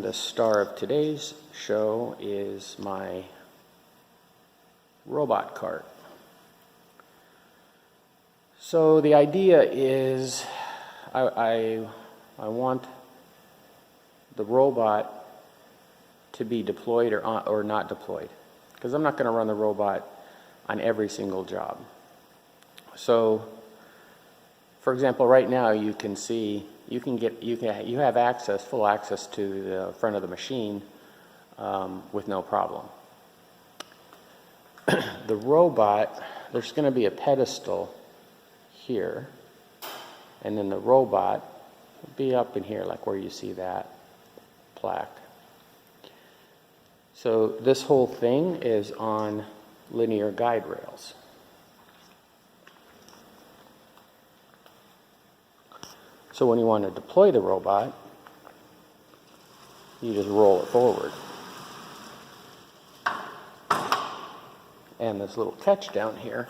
the star of today's show is my robot cart. So the idea is I want the robot to be deployed or not deployed, because I'm not going to run the robot on every single job. So, for example, right now you can see you have full access to the front of the machine with no problem. The robot, there's going to be a pedestal here, and then the robot will be up in here, like where you see that plaque. So this whole thing is on linear guide rails. So when you want to deploy the robot, you just roll it forward. And this little catch down here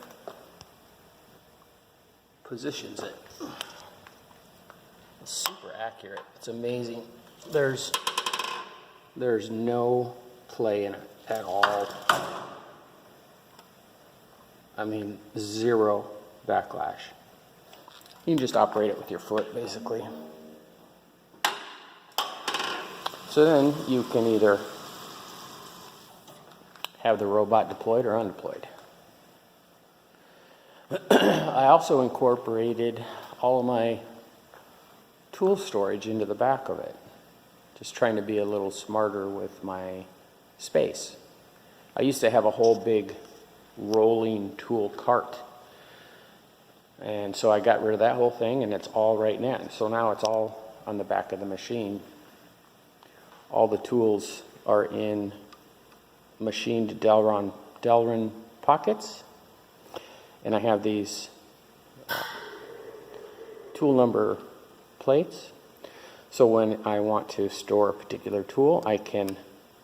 positions it. It's super accurate. It's amazing. There's no play in it at all. I mean, zero backlash. You can just operate it with your foot, basically. So then you can either have the robot deployed or undeployed. I also incorporated all of my tool storage into the back of it, just trying to be a little smarter with my space. I used to have a whole big rolling tool cart, and so I got rid of that whole thing, and it's all right now. So now it's all on the back of the machine. All the tools are in machined Delrin pockets, and I have these tool number plates. So when I want to store a particular tool, I can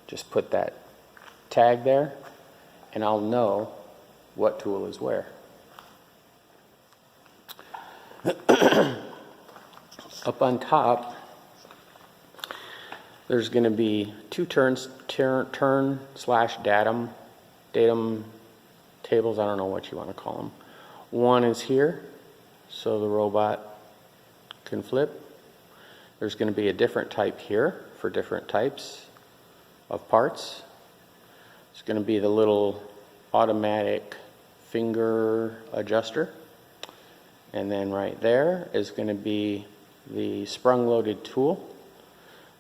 just put that tag there, and I'll know what tool is where. Up on top, there's going to be two turn/datum tables. I don't know what you want to call them. One is here, so the robot can flip. There's going to be a different type here for different types of parts. It's going to be the little automatic finger adjuster. And then right there is going to be the sprung-loaded tool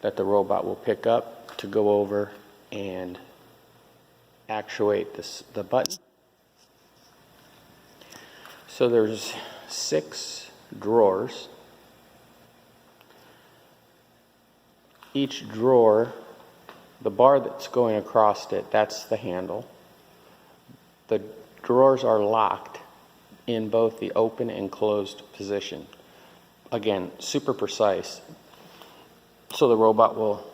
that the robot will pick up to go over and actuate the button. So there's 6 drawers. Each drawer, the bar that's going across it, that's the handle. The drawers are locked in both the open and closed position. Again, super precise. So the robot will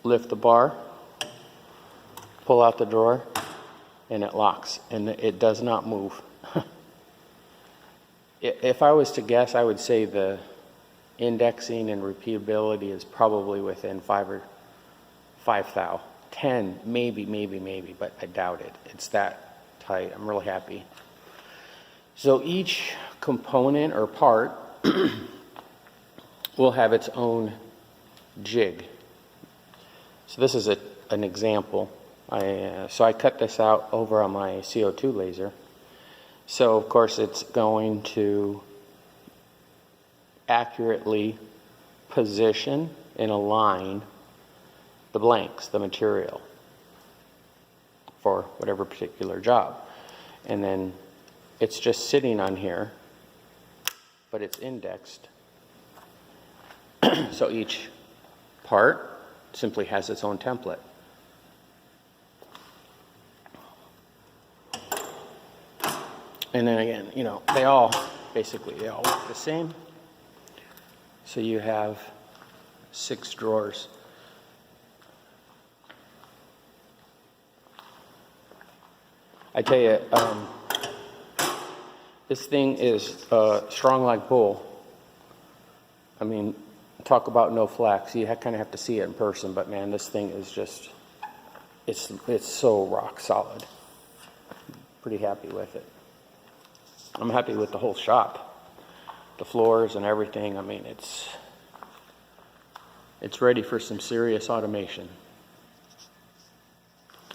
lift the bar, pull out the drawer, and it locks, and it does not move. If I was to guess, I would say the indexing and repeatability is probably within 5 thou. 10, maybe, but I doubt it. It's that tight. I'm really happy. So each component or part will have its own jig. So this is an example. So I cut this out over on my CO2 laser. So of course it's going to accurately position and align the blanks, the material, for whatever particular job. And then it's just sitting on here, but it's indexed. So each part simply has its own template. And then again, they all work the same. So you have 6 drawers. I tell you, this thing is strong like bull. I mean, talk about no flex. You kind of have to see it in person, but man, this thing is just, it's so rock solid. Pretty happy with it. I'm happy with the whole shop, the floors and everything. I mean, it's ready for some serious automation.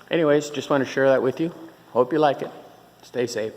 Anyways, just want to share that with you. Hope you like it. Stay safe.